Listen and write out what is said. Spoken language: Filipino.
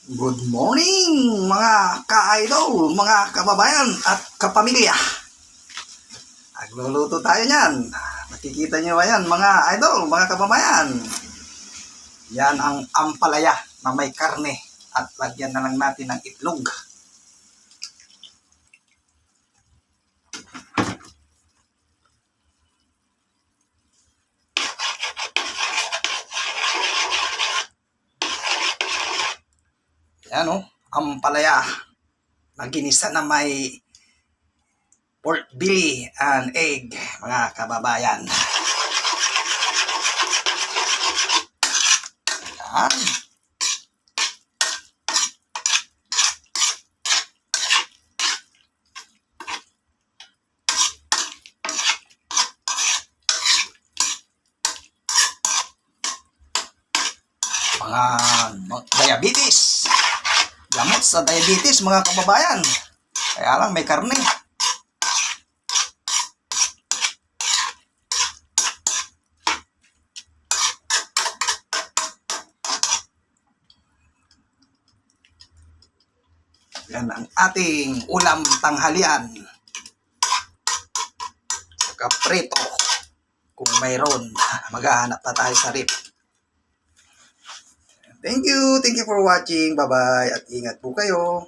Good morning mga ka-idol, mga kababayan at kapamilya. Nagluluto tayo niyan. Nakikita niyo ba yan mga idol, mga kababayan? Yan ang ampalaya na may karne at lagyan na lang natin ng itlog. Yan o, ampalaya na ginisa na may pork belly and egg, mga kababayan. Yan. Mga diabetes. Gamot sa diabetes mga kababayan. Kaya lang may karne. Yan ang ating ulam tanghalian. Saka prito. Kung mayroon, maghahanap pa tayo sa rip. Thank you for watching. Bye-bye at ingat po kayo.